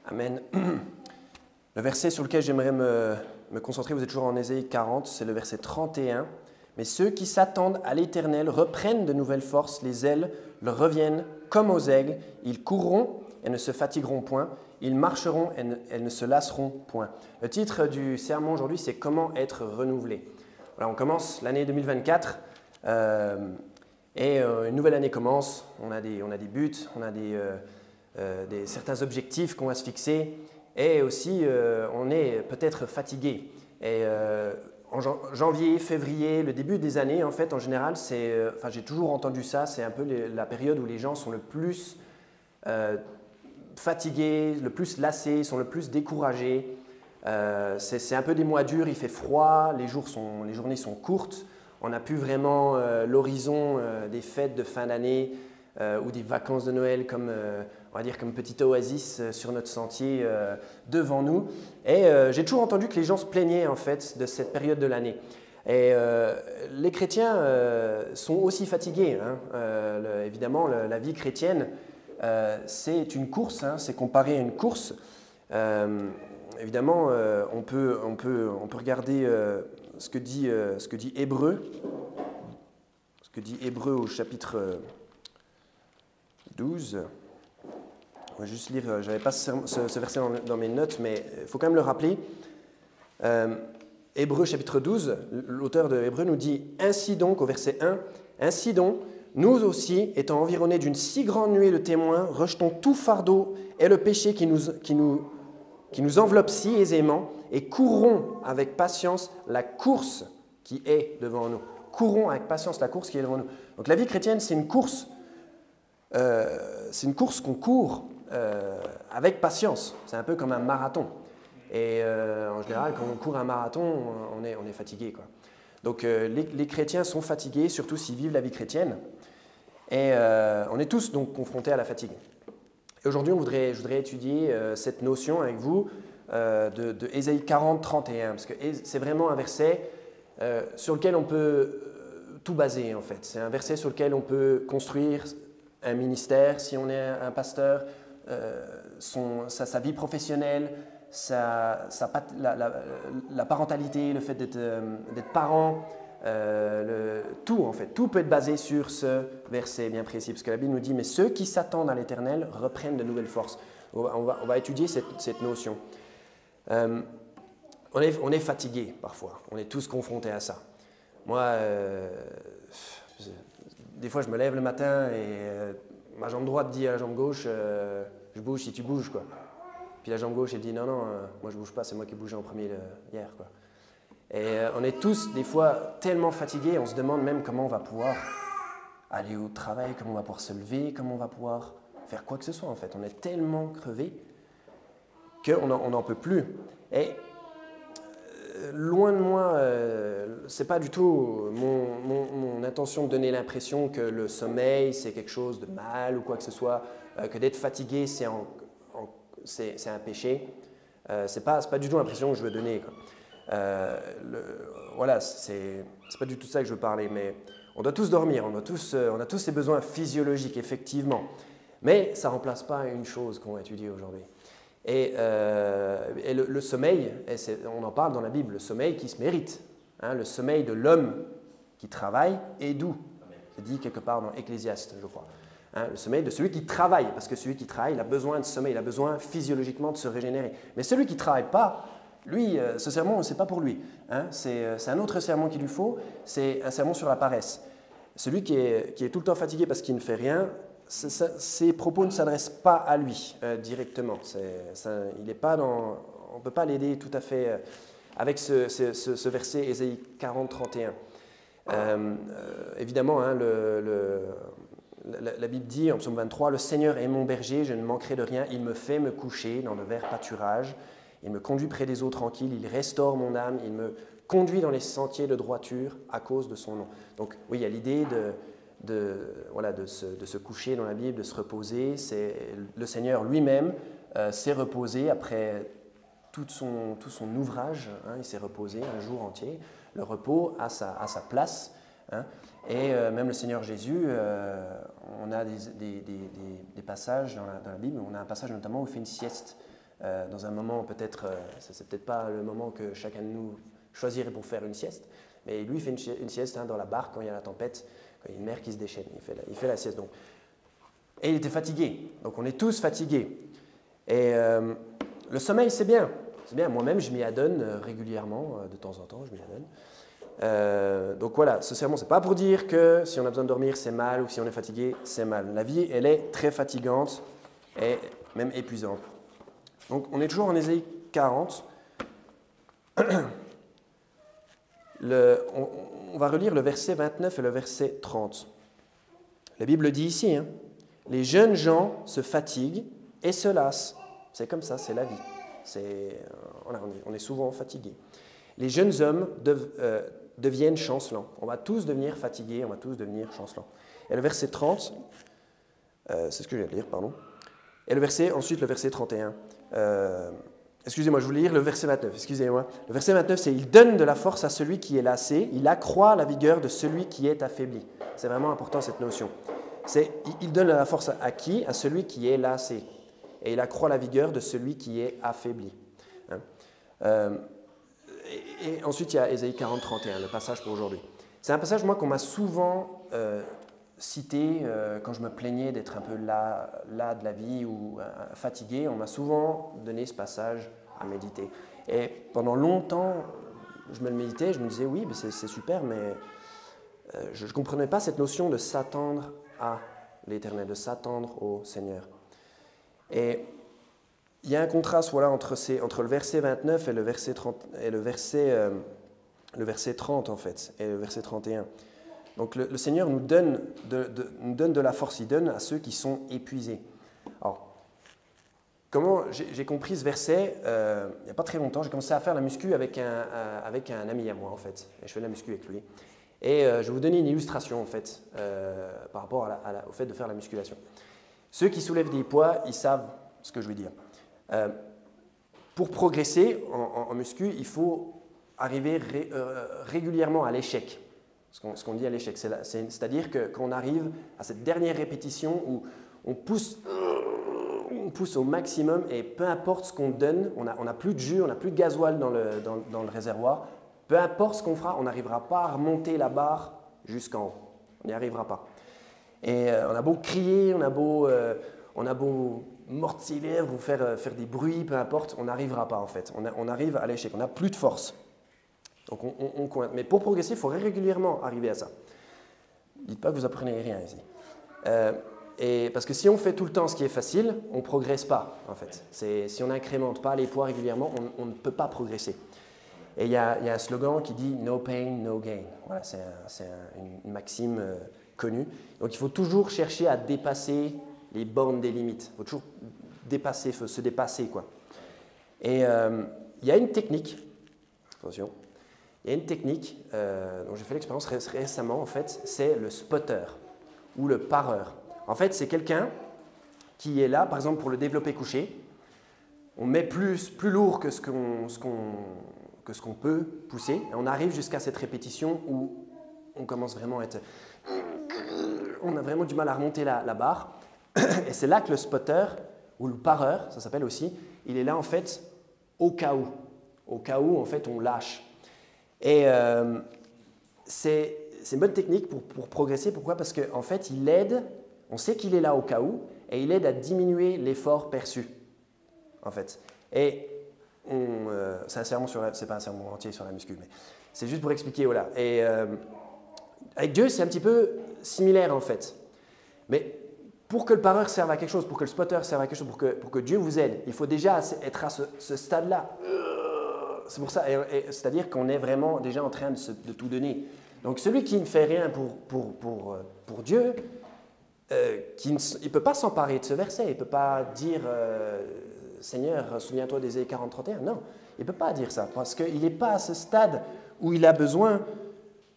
Amen. Le verset sur lequel j'aimerais me concentrer, vous êtes toujours en Ésaïe 40, c'est le verset 31. « Mais ceux qui s'attendent à l'Éternel reprennent de nouvelles forces, les ailes leur reviennent comme aux aigles, ils courront et ne se fatigueront point, ils marcheront et elles ne se lasseront point. » Le titre du sermon aujourd'hui, c'est « Comment être renouvelé ». Voilà, on commence l'année 2024 et une nouvelle année commence, on a des buts, on a certains objectifs qu'on va se fixer et aussi on est peut-être fatigué. Et en janvier, février, le début des années, en fait, en général, j'ai toujours entendu ça, c'est un peu la période où les gens sont le plus fatigués, le plus lassés, sont le plus découragés. C'est un peu des mois durs, il fait froid, les journées sont courtes, on n'a plus vraiment l'horizon des fêtes de fin d'année ou des vacances de Noël comme, on va dire, comme petite oasis sur notre sentier devant nous. Et j'ai toujours entendu que les gens se plaignaient en fait de cette période de l'année. Et les chrétiens sont aussi fatigués. Évidemment, la vie chrétienne, c'est une course, c'est comparé à une course. Évidemment, on peut regarder ce que dit Hébreu. Ce que dit Hébreu au chapitre 12. On va juste lire, je n'avais pas ce verset dans mes notes, mais il faut quand même le rappeler. Hébreu chapitre 12, l'auteur de Hébreu nous dit « Ainsi donc » au verset 1, « Ainsi donc, nous aussi, étant environnés d'une si grande nuée de témoins, rejetons tout fardeau et le péché qui nous enveloppe si aisément et courons avec patience la course qui est devant nous. » Courons avec patience la course qui est devant nous. Donc la vie chrétienne, c'est une course qu'on court avec patience. C'est un peu comme un marathon. Et en général, quand on court un marathon, on est fatigué, quoi. Donc les chrétiens sont fatigués, surtout s'ils vivent la vie chrétienne. Et on est tous donc confrontés à la fatigue. Et aujourd'hui, je voudrais étudier cette notion avec vous de Ésaïe 40, 31, parce que c'est vraiment un verset sur lequel on peut tout baser, en fait. C'est un verset sur lequel on peut construire un ministère, si on est un pasteur, sa vie professionnelle, la parentalité, le fait d'être parent, tout en fait, tout peut être basé sur ce verset bien précis, parce que la Bible nous dit « Mais ceux qui s'attendent à l'Éternel reprennent de nouvelles forces ». On va étudier cette notion. On est fatigué parfois, on est tous confrontés à ça. Moi, des fois je me lève le matin et ma jambe droite dit à la jambe gauche je bouge si tu bouges, quoi. Puis la jambe gauche elle dit non, moi je bouge pas, c'est moi qui ai bougé en premier hier, quoi. Et on est tous des fois tellement fatigués, on se demande même comment on va pouvoir aller au travail, comment on va pouvoir se lever, comment on va pouvoir faire quoi que ce soit en fait. On est tellement crevé qu'on n'en peut plus. Et loin de moi, c'est pas du tout mon intention de donner l'impression que le sommeil c'est quelque chose de mal ou quoi que ce soit, que d'être fatigué c'est un péché. C'est pas du tout l'impression que je veux donner, quoi. Voilà, c'est pas du tout ça que je veux parler, mais on doit tous dormir, on a tous ces besoins physiologiques, effectivement. Mais ça ne remplace pas une chose qu'on va étudier aujourd'hui. Et le sommeil, on en parle dans la Bible, le sommeil qui se mérite. Le sommeil de l'homme qui travaille est doux. C'est dit quelque part dans Ecclésiaste, je crois. Le sommeil de celui qui travaille, parce que celui qui travaille, il a besoin de sommeil, il a besoin physiologiquement de se régénérer. Mais celui qui ne travaille pas, lui, ce sermon, ce n'est pas pour lui. C'est un autre sermon qu'il lui faut, c'est un sermon sur la paresse. Celui qui est tout le temps fatigué parce qu'il ne fait rien, ses propos ne s'adressent pas à lui directement. On ne peut pas l'aider tout à fait avec ce verset Ésaïe 40, 31. Évidemment, la Bible dit en psaume 23, « Le Seigneur est mon berger, je ne manquerai de rien, il me fait me coucher dans de verts pâturages, il me conduit près des eaux tranquilles, il restaure mon âme, il me conduit dans les sentiers de droiture à cause de son nom. » Donc oui, il y a l'idée de se coucher dans la Bible, de se reposer. Le Seigneur lui-même s'est reposé après tout son ouvrage, il s'est reposé un jour entier. Le repos a sa place. Et même le Seigneur Jésus, on a des passages dans la Bible, on a un passage notamment où il fait une sieste dans un moment peut-être, c'est peut-être pas le moment que chacun de nous choisirait pour faire une sieste, mais lui il fait une sieste dans la barque quand il y a la tempête, quand il y a une mer qui se déchaîne, il fait la sieste. Donc. Et il était fatigué, donc on est tous fatigués. Et le sommeil c'est bien, moi-même je m'y adonne régulièrement, de temps en temps je m'y adonne. Donc voilà, ce sermon c'est pas pour dire que si on a besoin de dormir c'est mal ou si on est fatigué c'est mal. La vie elle est très fatigante et même épuisante. Donc on est toujours en Ésaïe 40. On va relire le verset 29 et le verset 30. La Bible dit ici, hein, les jeunes gens se fatiguent et se lassent. C'est comme ça, c'est la vie. On est souvent fatigués. Les jeunes hommes deviennent chancelants. On va tous devenir fatigués, on va tous devenir chancelants. Et le verset 30, c'est ce que je viens de lire, pardon. Et ensuite le verset 31. Excusez-moi, je voulais lire le verset 29, excusez-moi. Le verset 29, c'est « Il donne de la force à celui qui est lassé, il accroît la vigueur de celui qui est affaibli ». C'est vraiment important cette notion. Il donne de la force à qui? À celui qui est lassé. Et il accroît la vigueur de celui qui est affaibli. Et ensuite, il y a Ésaïe 40, 31, le passage pour aujourd'hui. C'est un passage, moi, qu'on m'a souvent cité quand je me plaignais d'être un peu las de la vie ou fatigué. On m'a souvent donné ce passage à méditer. Et pendant longtemps, je me le méditais, je me disais oui, c'est super, mais je ne comprenais pas cette notion de s'attendre à l'Éternel, de s'attendre au Seigneur. Et il y a un contraste voilà, entre le verset 29 et le verset 30, et le verset 30 en fait, et le verset 31. Donc le Seigneur nous donne de la force, il donne à ceux qui sont épuisés. Alors, comment j'ai compris ce verset il n'y a pas très longtemps, j'ai commencé à faire la muscu avec un ami à moi en fait, et je fais de la muscu avec lui. Et je vais vous donner une illustration en fait, par rapport au fait de faire la musculation. Ceux qui soulèvent des poids, ils savent ce que je veux dire. Pour progresser en muscu, il faut arriver régulièrement à l'échec. Ce qu'on dit à l'échec, c'est-à-dire qu'on arrive à cette dernière répétition où on pousse au maximum et peu importe ce qu'on donne, on n'a plus de jus, on n'a plus de gasoil dans le réservoir, peu importe ce qu'on fera, on n'arrivera pas à remonter la barre jusqu'en haut. On n'y arrivera pas. Et on a beau crier, on a beau mordre les lèvres ou faire des bruits, peu importe, on n'arrivera pas en fait. On arrive à l'échec, on n'a plus de force. Donc on coince. Mais pour progresser, il faut régulièrement arriver à ça. Dites pas que vous apprenez rien ici. Et parce que si on fait tout le temps ce qui est facile, on ne progresse pas en fait. Si on n'incrémente pas les poids régulièrement, on ne peut pas progresser. Et il y a un slogan qui dit « No pain, no gain ». Voilà, c'est une maxime connue. Donc il faut toujours chercher à dépasser les bornes des limites. Il faut toujours se dépasser, quoi. Et il y a une technique, attention, il y a une technique dont j'ai fait l'expérience récemment, en fait, c'est le spotter ou le pareur. En fait, c'est quelqu'un qui est là, par exemple, pour le développé couché. On met plus lourd que ce qu'on peut pousser. Et on arrive jusqu'à cette répétition où on commence vraiment à être... On a vraiment du mal à remonter la barre. Et c'est là que le spotter, ou le pareur, ça s'appelle aussi, il est là en fait au cas où. Au cas où, en fait, on lâche. Et c'est une bonne technique pour progresser. Pourquoi? Parce qu'en fait, il aide, on sait qu'il est là au cas où, et il aide à diminuer l'effort perçu, en fait. Et c'est un sermon c'est pas un sermon entier sur la muscu, mais c'est juste pour expliquer, voilà. Et avec Dieu, c'est un petit peu similaire, en fait. Mais pour que le pareur serve à quelque chose, pour que le spotter serve à quelque chose, pour que Dieu vous aide, il faut déjà être à ce stade-là. C'est pour ça, c'est-à-dire qu'on est vraiment déjà en train de tout donner. Donc celui qui ne fait rien pour Dieu, il ne peut pas s'emparer de ce verset, il ne peut pas dire Seigneur, souviens-toi d'Ésaïe 40, 31. Non, il ne peut pas dire ça, parce qu'il n'est pas à ce stade où il a besoin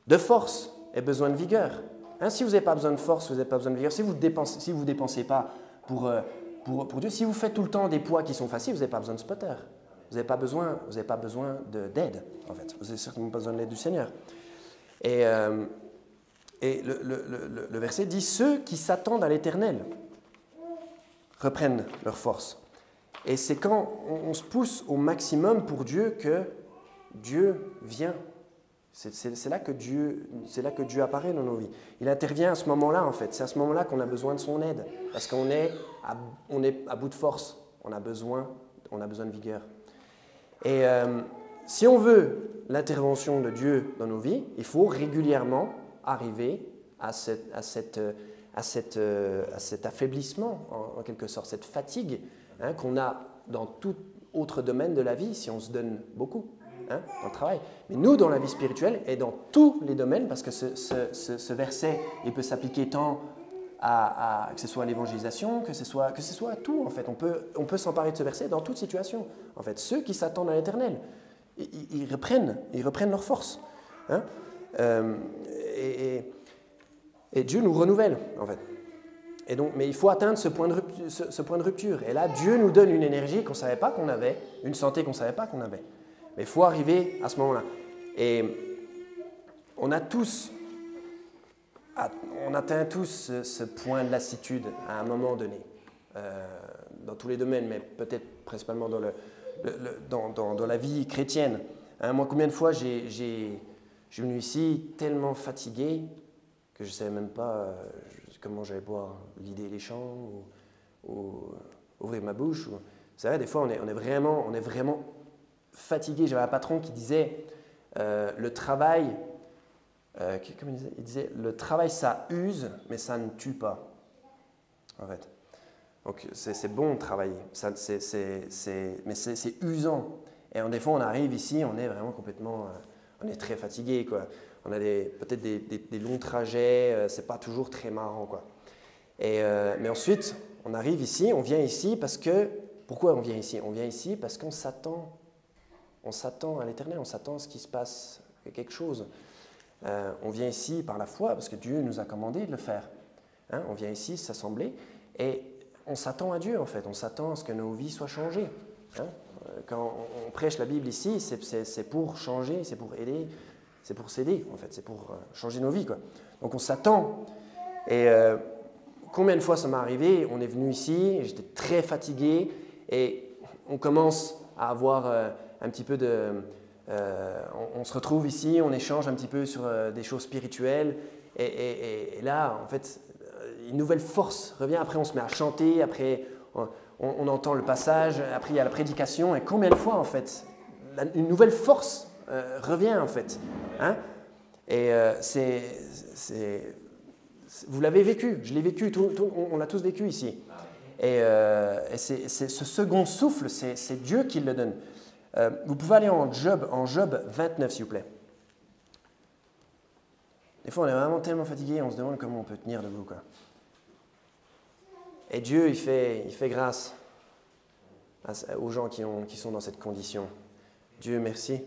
de force et besoin de vigueur. Hein, si vous n'avez pas besoin de force, vous n'avez pas besoin de vigueur, si vous ne dépensez pas pour Dieu, si vous faites tout le temps des poids qui sont faciles, vous n'avez pas besoin de spotter. Vous n'avez pas besoin d'aide, en fait. Vous n'avez certainement pas besoin de l'aide du Seigneur. Et le verset dit « Ceux qui s'attendent à l'Éternel reprennent leur force. Et c'est quand on se pousse au maximum pour Dieu que Dieu vient. C'est là que Dieu apparaît dans nos vies. Il intervient à ce moment-là, en fait. C'est à ce moment-là qu'on a besoin de son aide. Parce qu'on est à bout de force. On a besoin de vigueur. Et si on veut l'intervention de Dieu dans nos vies, il faut régulièrement arriver à cet affaiblissement, en quelque sorte, cette fatigue qu'on a dans tout autre domaine de la vie si on se donne beaucoup. Dans le travail. Mais nous, dans la vie spirituelle et dans tous les domaines, parce que ce verset, il peut s'appliquer tant que ce soit à l'évangélisation, que ce soit à tout, en fait. On peut s'emparer de ce verset dans toute situation. En fait, ceux qui s'attendent à l'Éternel, ils reprennent leur force. Et Dieu nous renouvelle, en fait. Et donc, mais il faut atteindre ce point de rupture. Et là, Dieu nous donne une énergie qu'on ne savait pas qu'on avait, une santé qu'on ne savait pas qu'on avait. Mais il faut arriver à ce moment-là. Et on atteint tous ce point de lassitude à un moment donné, dans tous les domaines, mais peut-être principalement dans la vie chrétienne. Moi, combien de fois je suis venu ici tellement fatigué que je ne savais même pas comment j'allais pouvoir leader les chants ou ouvrir ma bouche. C'est vrai, des fois, on est vraiment fatigué. J'avais un patron qui disait le travail, comment il disait, le travail ça use, mais ça ne tue pas. En fait, donc c'est bon de travailler, mais c'est usant. Et des fois on arrive ici, on est vraiment complètement, on est très fatigué quoi. On a peut-être des longs trajets, c'est pas toujours très marrant quoi. Mais ensuite on arrive ici, on vient ici parce que pourquoi on vient ici? On vient ici parce qu'on s'attend. On s'attend à l'Éternel, on s'attend à ce qu'il se passe quelque chose. On vient ici par la foi parce que Dieu nous a commandé de le faire. On vient ici s'assembler et on s'attend à Dieu en fait. On s'attend à ce que nos vies soient changées. Quand on prêche la Bible ici, c'est pour changer, c'est pour aider, c'est pour s'aider en fait, c'est pour changer nos vies quoi. Donc on s'attend. Et combien de fois ça m'est arrivé? On est venu ici, j'étais très fatigué et on commence à avoir un petit peu on se retrouve ici, on échange un petit peu sur des choses spirituelles et là, en fait, une nouvelle force revient. Après, on se met à chanter, après, on entend le passage, après, il y a la prédication et combien de fois, en fait, une nouvelle force revient, en fait. Et vous l'avez vécu, je l'ai vécu, on l'a tous vécu ici. Et ce second souffle, c'est Dieu qui le donne. Vous pouvez aller en Job 29, s'il vous plaît. Des fois, on est vraiment tellement fatigué, on se demande comment on peut tenir debout, quoi. Et Dieu, il fait grâce aux gens qui sont dans cette condition. Dieu, merci.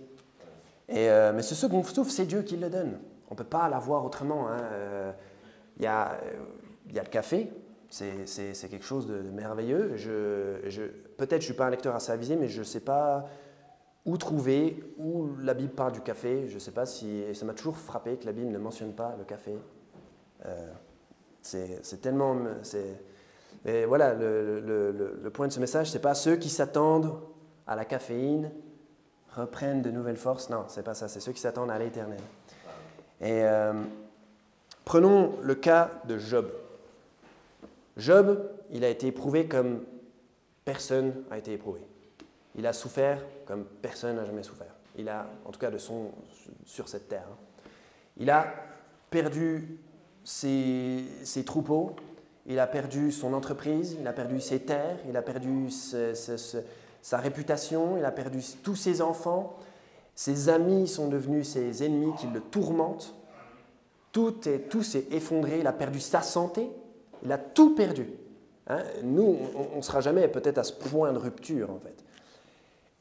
Mais ce second souffle, c'est Dieu qui le donne. On ne peut pas l'avoir autrement. Il y a le café, c'est quelque chose de merveilleux. Peut-être je ne suis pas un lecteur assez avisé, mais je ne sais pas où trouver, où la Bible parle du café. Je ne sais pas si... Ça m'a toujours frappé que la Bible ne mentionne pas le café. C'est tellement... Mais voilà, le point de ce message, ce n'est pas ceux qui s'attendent à la caféine reprennent de nouvelles forces. Non, ce n'est pas ça. C'est ceux qui s'attendent à l'Éternel. Et prenons le cas de Job. Job, il a été éprouvé comme personne n'a été éprouvé. Il a souffert comme personne n'a jamais souffert. Il a, en tout cas sur cette terre. Il a perdu ses troupeaux, il a perdu son entreprise, il a perdu ses terres, il a perdu sa réputation, il a perdu tous ses enfants. Ses amis sont devenus ses ennemis qui le tourmentent. Tout s'est effondré, il a perdu sa santé, il a tout perdu. Nous, on ne sera jamais peut-être à ce point de rupture en fait.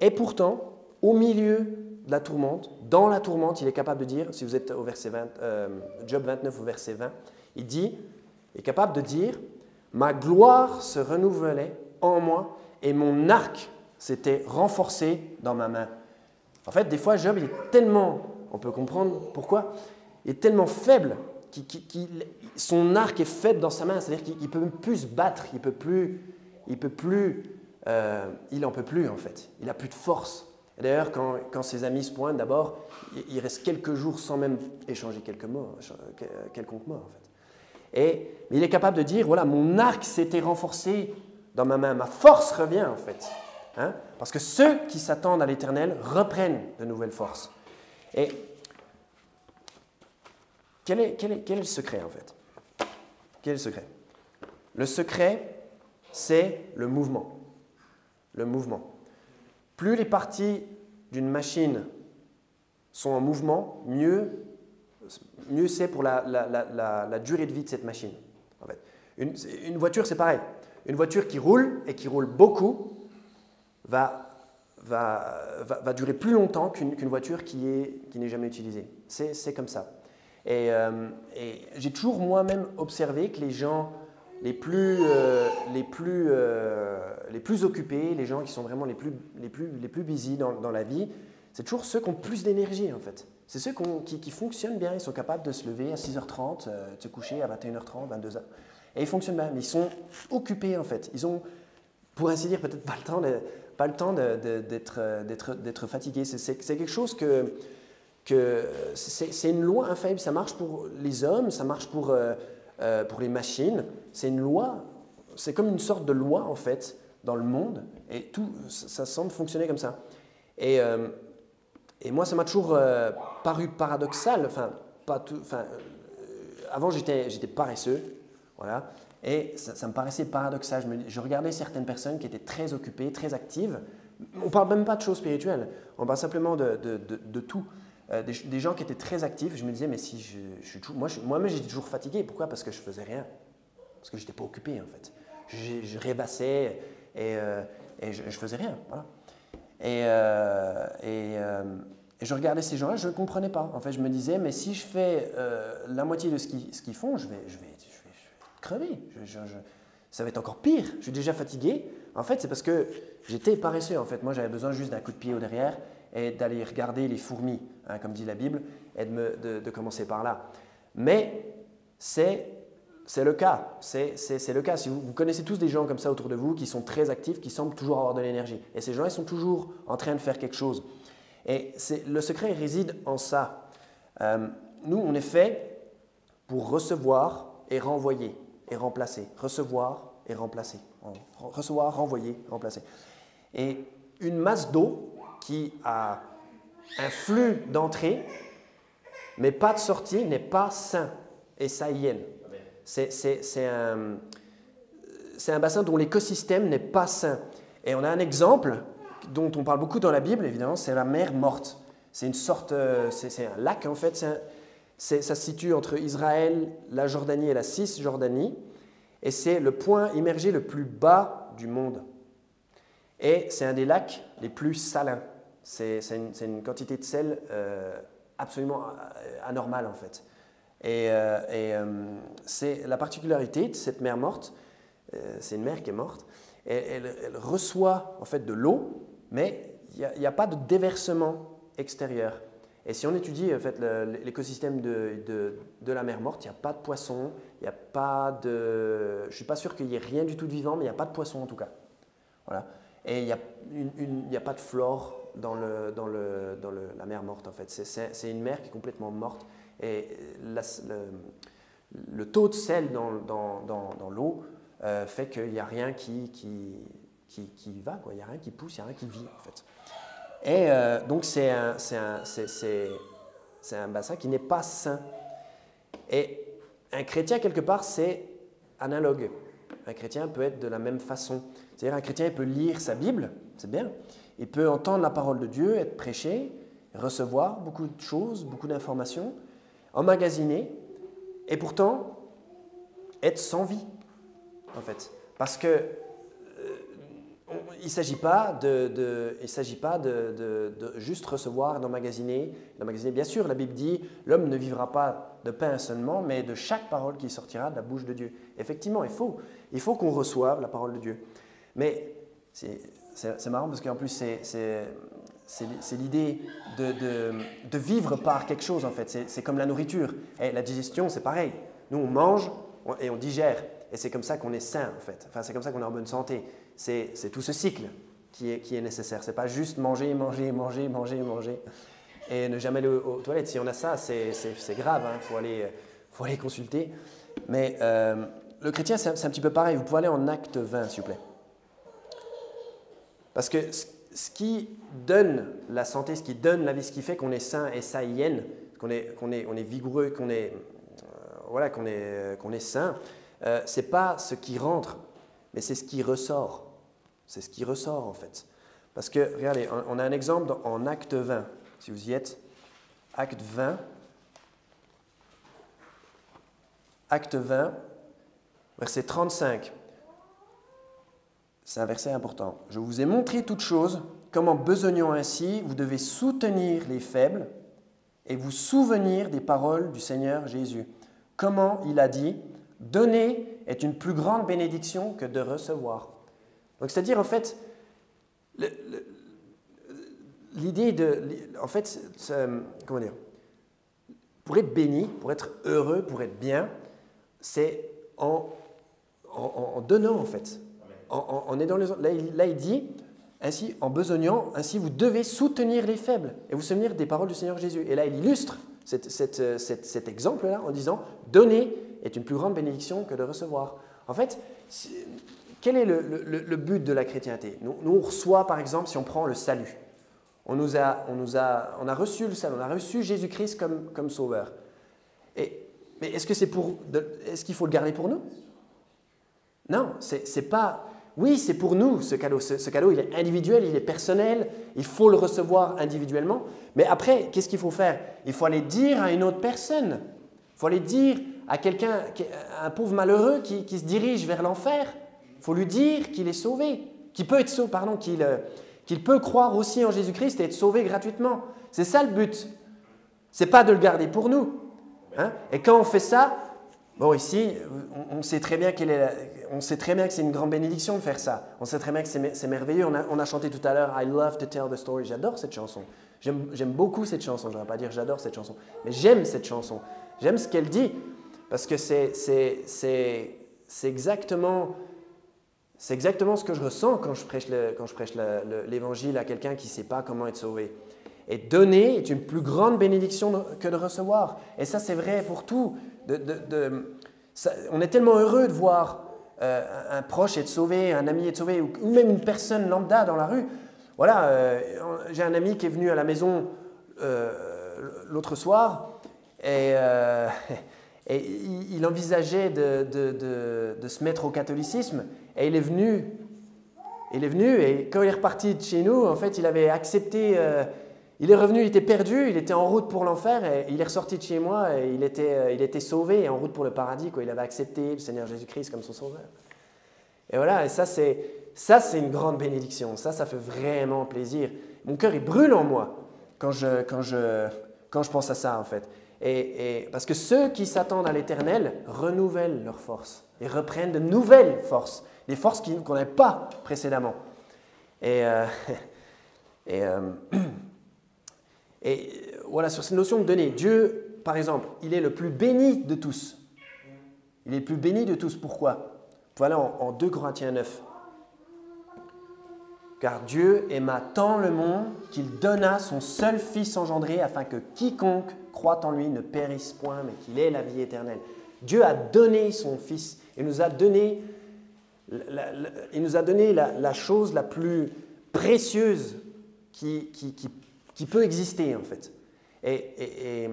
Et pourtant, au milieu de la tourmente, dans la tourmente, il est capable de dire, si vous êtes au verset 20, Job 29 au verset 20, il est capable de dire « Ma gloire se renouvelait en moi et mon arc s'était renforcé dans ma main. » En fait, des fois, Job, il est tellement, on peut comprendre pourquoi, il est tellement faible, son arc est faible dans sa main, c'est-à-dire qu'il ne peut plus se battre, il ne peut plus il n'en peut plus en fait. Il n'a plus de force. D'ailleurs, quand ses amis se pointent, d'abord, il reste quelques jours sans même échanger quelconque mot en fait. Mais il est capable de dire, voilà, mon arc s'était renforcé dans ma main, ma force revient en fait. Hein? Parce que ceux qui s'attendent à l'Éternel reprennent de nouvelles forces. Et quel est le secret en fait? Quel est le secret? Le secret, c'est le mouvement. Le mouvement. Plus les parties d'une machine sont en mouvement, mieux c'est pour la durée de vie de cette machine. En fait. Une voiture, c'est pareil. Une voiture qui roule et qui roule beaucoup va durer plus longtemps qu'une voiture qui n'est jamais utilisée. C'est comme ça. Et j'ai toujours moi-même observé que les gens les plus occupés, les gens qui sont vraiment les plus busy dans la vie, c'est toujours ceux qui ont plus d'énergie en fait. C'est ceux qui fonctionnent bien, ils sont capables de se lever à 6h30, de se coucher à 21h30, 22h. Et ils fonctionnent bien, mais ils sont occupés en fait. Ils ont, pour ainsi dire, peut-être pas le temps d'être fatigués. C'est quelque chose que c'est une loi infaillible. Ça marche pour les hommes, ça marche pour les machines. C'est une loi, c'est comme une sorte de loi en fait dans le monde. Et tout, ça semble fonctionner comme ça. Et moi, ça m'a toujours paru paradoxal. Avant, j'étais paresseux, voilà, et ça me paraissait paradoxal. Je regardais certaines personnes qui étaient très occupées, très actives. On ne parle même pas de choses spirituelles, on parle simplement de tout. Des gens qui étaient très actifs, je me disais, mais si je suis toujours… Moi-même, j'étais toujours fatigué. Pourquoi? Parce que je ne faisais rien. Parce que je n'étais pas occupé, en fait. Je rêvassais et je ne faisais rien, voilà. Et je regardais ces gens-là, je ne comprenais pas. En fait, je me disais, mais si je fais la moitié de ce qu'ils font, je vais crever. Ça va être encore pire. Je suis déjà fatigué. En fait, c'est parce que j'étais paresseux. En fait, moi, j'avais besoin juste d'un coup de pied au derrière et d'aller regarder les fourmis, hein, comme dit la Bible, et de commencer par là. Mais c'est le cas. C'est le cas. Si vous connaissez tous des gens comme ça autour de vous qui sont très actifs, qui semblent toujours avoir de l'énergie. Et ces gens, ils sont toujours en train de faire quelque chose. Et le secret réside en ça. Nous, on est fait pour recevoir et renvoyer et remplacer. Recevoir et remplacer. Recevoir, renvoyer, remplacer. Et une masse d'eau qui a un flux d'entrée, mais pas de sortie, n'est pas sain et saïenne. C'est un bassin dont l'écosystème n'est pas sain. Et on a un exemple dont on parle beaucoup dans la Bible, évidemment, c'est la mer morte. C'est une sorte, c'est un lac en fait, ça se situe entre Israël, la Jordanie et la Cisjordanie, et c'est le point immergé le plus bas du monde. Et c'est un des lacs les plus salins. C'est une quantité de sel absolument anormale en fait. Et c'est la particularité de cette mer morte, c'est une mer qui est morte, et elle reçoit en fait de l'eau, mais il n'y a pas de déversement extérieur. Et si on étudie en fait, l'écosystème de la mer morte, il n'y a pas de poissons, il n'y a pas de… Je ne suis pas sûr qu'il y ait rien du tout de vivant, mais il n'y a pas de poissons en tout cas. Voilà. Et il n'y a pas de flore dans la mer morte en fait. C'est une mer qui est complètement morte. Et le taux de sel dans l'eau fait qu'il n'y a rien qui va, quoi. Il n'y a rien qui pousse, il n'y a rien qui vit en fait. Et donc c'est un bassin qui n'est pas sain. Et un chrétien quelque part c'est analogue. Un chrétien peut être de la même façon. C'est-à-dire un chrétien il peut lire sa Bible, c'est bien. Il peut entendre la parole de Dieu, être prêché, recevoir beaucoup de choses, beaucoup d'informations, emmagasiner, et pourtant être sans vie, en fait. Parce que il ne s'agit pas de juste recevoir et d'emmagasiner. Bien sûr, la Bible dit « L'homme ne vivra pas de pain seulement, mais de chaque parole qui sortira de la bouche de Dieu. » Effectivement, il faut qu'on reçoive la parole de Dieu. Mais c'est marrant parce qu'en plus, c'est l'idée de vivre par quelque chose, en fait. C'est comme la nourriture. Et la digestion, c'est pareil. Nous, on mange et on digère. Et c'est comme ça qu'on est sain, en fait. Enfin, c'est comme ça qu'on est en bonne santé. c'est tout ce cycle qui est nécessaire. Ce n'est pas juste manger, manger, manger, manger, manger et ne jamais aller aux toilettes. Si on a ça, c'est grave, hein, faut aller consulter. Mais le chrétien, c'est un petit peu pareil. Vous pouvez aller en Acte 20, s'il vous plaît. Parce que ce qui donne la santé, ce qui donne la vie, ce qui fait qu'on est sain et saïenne, qu'on est vigoureux, qu'on est sain, ce n'est pas ce qui rentre, mais c'est ce qui ressort. C'est ce qui ressort en fait. Parce que, regardez, on a un exemple en Acte 20, si vous y êtes. Acte 20. Acte 20, verset 35. C'est un verset important. « Je vous ai montré toutes choses, comment besognant ainsi, vous devez soutenir les faibles et vous souvenir des paroles du Seigneur Jésus. Comment il a dit, « Donner est une plus grande bénédiction que de recevoir. » Donc, c'est-à-dire, en fait, l'idée de... En fait, comment dire? Pour être béni, pour être heureux, pour être bien, c'est en donnant, en fait. En aidant les autres. Là, il dit, ainsi, en besognant, ainsi vous devez soutenir les faibles et vous souvenir des paroles du Seigneur Jésus. Et là, il illustre cet exemple-là en disant, donner est une plus grande bénédiction que de recevoir. En fait, quel est le but de la chrétienté? Nous, on reçoit, par exemple, si on prend le salut. On a reçu le salut, on a reçu Jésus-Christ comme sauveur. Mais est-ce qu'il faut le garder pour nous? Non, c'est pas... Oui, c'est pour nous ce cadeau. Ce cadeau, il est individuel, il est personnel, il faut le recevoir individuellement. Mais après, qu'est-ce qu'il faut faire? Il faut aller dire à une autre personne. Il faut aller dire à quelqu'un, un pauvre malheureux qui se dirige vers l'enfer. Il faut lui dire qu'il est sauvé, qu'il peut être sauvé, pardon, qu'il peut croire aussi en Jésus-Christ et être sauvé gratuitement. C'est ça le but. Ce n'est pas de le garder pour nous. Hein? Et quand on fait ça, bon, ici, on sait très bien que c'est une grande bénédiction de faire ça. On sait très bien que c'est merveilleux. On a chanté tout à l'heure « I love to tell the story ». J'adore cette chanson. J'aime beaucoup cette chanson. Je ne vais pas dire « j'adore cette chanson », mais j'aime cette chanson. J'aime ce qu'elle dit parce que c'est exactement ce que je ressens quand je prêche l'évangile à quelqu'un qui ne sait pas comment être sauvé. Et donner est une plus grande bénédiction que de recevoir. Et ça, c'est vrai pour tout. On est tellement heureux de voir un proche être sauvé, un ami être sauvé, ou même une personne lambda dans la rue. Voilà, j'ai un ami qui est venu à la maison l'autre soir et il envisageait de se mettre au catholicisme. Et il est venu et quand il est reparti de chez nous, en fait, il avait accepté... il est revenu, il était perdu, il était en route pour l'enfer et il est ressorti de chez moi et il était sauvé et en route pour le paradis. Quoi. Il avait accepté le Seigneur Jésus-Christ comme son sauveur. Et voilà, et ça c'est une grande bénédiction. Ça fait vraiment plaisir. Mon cœur, il brûle en moi quand je pense à ça, en fait. Et parce que ceux qui s'attendent à l'éternel renouvellent leurs forces et reprennent de nouvelles forces, des forces qu'on n'avait pas précédemment. Et voilà, sur cette notion de donner, Dieu, par exemple, il est le plus béni de tous. Il est le plus béni de tous. Pourquoi? Voilà en 2 Corinthiens 9. Car Dieu aima tant le monde qu'il donna son seul Fils engendré afin que quiconque croit en lui ne périsse point, mais qu'il ait la vie éternelle. Dieu a donné son Fils. Il nous a donné la chose la plus précieuse qui peut exister, en fait. Et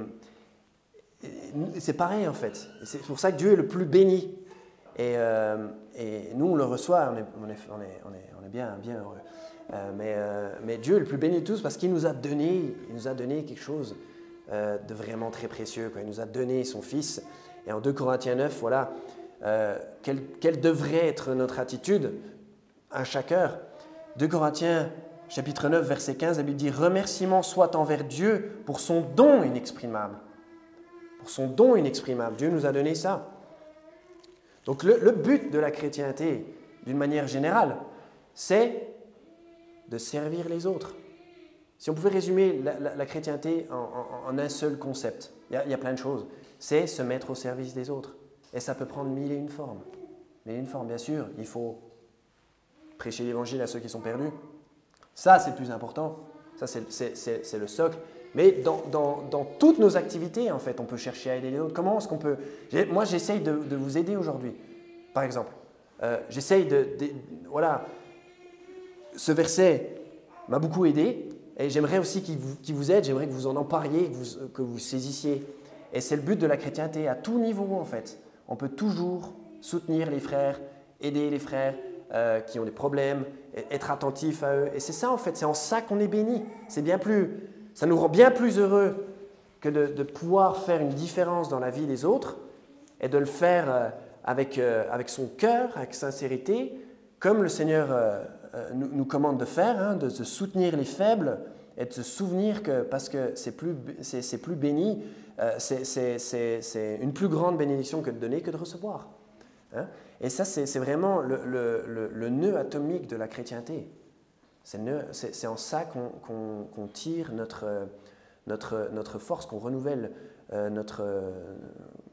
c'est pareil, en fait. C'est pour ça que Dieu est le plus béni. Et nous, on le reçoit, on est bien heureux. Mais Dieu est le plus béni de tous parce qu'il nous a donné quelque chose de vraiment très précieux. Quoi. Il nous a donné son Fils. Et en 2 Corinthiens 9, voilà, quelle devrait être notre attitude à chaque heure. 2 Corinthiens chapitre 9, verset 15, la Bible dit « Remerciement soit envers Dieu pour son don inexprimable. » Pour son don inexprimable. Dieu nous a donné ça. Donc le but de la chrétienté, d'une manière générale, c'est de servir les autres. Si on pouvait résumer la chrétienté en un seul concept, il y a plein de choses, c'est se mettre au service des autres. Et ça peut prendre 1001 formes. 1001 formes, bien sûr, il faut prêcher l'évangile à ceux qui sont perdus. Ça, c'est le plus important. Ça, c'est le socle. Mais dans toutes nos activités, en fait, on peut chercher à aider les autres. Comment est-ce qu'on peut… Moi, j'essaye de vous aider aujourd'hui, par exemple. J'essaye voilà, ce verset m'a beaucoup aidé et j'aimerais aussi qu'il vous aide, j'aimerais que vous en parliez, que vous saisissiez. Et c'est le but de la chrétienté à tout niveau, en fait. On peut toujours soutenir les frères, aider les frères qui ont des problèmes, être attentif à eux. Et c'est ça, en fait, c'est en ça qu'on est béni. Ça nous rend bien plus heureux que de pouvoir faire une différence dans la vie des autres et de le faire avec son cœur, avec sincérité, comme le Seigneur nous commande de faire, hein, de soutenir les faibles et de se souvenir que parce que c'est plus béni, c'est une plus grande bénédiction que de donner que de recevoir. Hein. Et ça, c'est vraiment le nœud atomique de la chrétienté. C'est en ça qu'on tire notre force, qu'on renouvelle je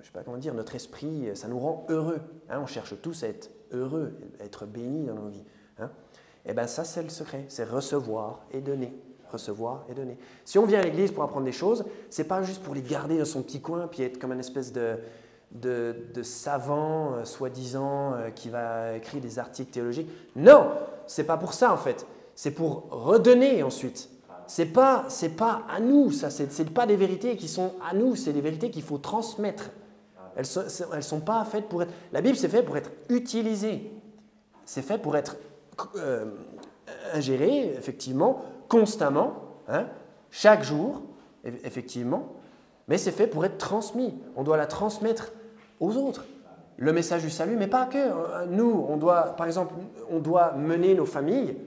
sais pas comment dire, notre esprit, ça nous rend heureux. Hein, on cherche tous à être heureux, à être bénis dans nos vies. Hein. Et bien ça, c'est le secret, c'est recevoir et donner. Recevoir et donner. Si on vient à l'église pour apprendre des choses, ce n'est pas juste pour les garder dans son petit coin puis être comme une espèce de savant, soi-disant, qui va écrire des articles théologiques. Non, ce n'est pas pour ça en fait. C'est pour redonner ensuite. C'est pas à nous, ça. C'est pas des vérités qui sont à nous, c'est des vérités qu'il faut transmettre. Elles sont pas faites pour être… La Bible, c'est fait pour être utilisée. C'est fait pour être ingéré, effectivement, constamment, hein, chaque jour, effectivement, mais c'est fait pour être transmis. On doit la transmettre aux autres. Le message du salut, mais pas que. Nous, par exemple, on doit mener nos familles,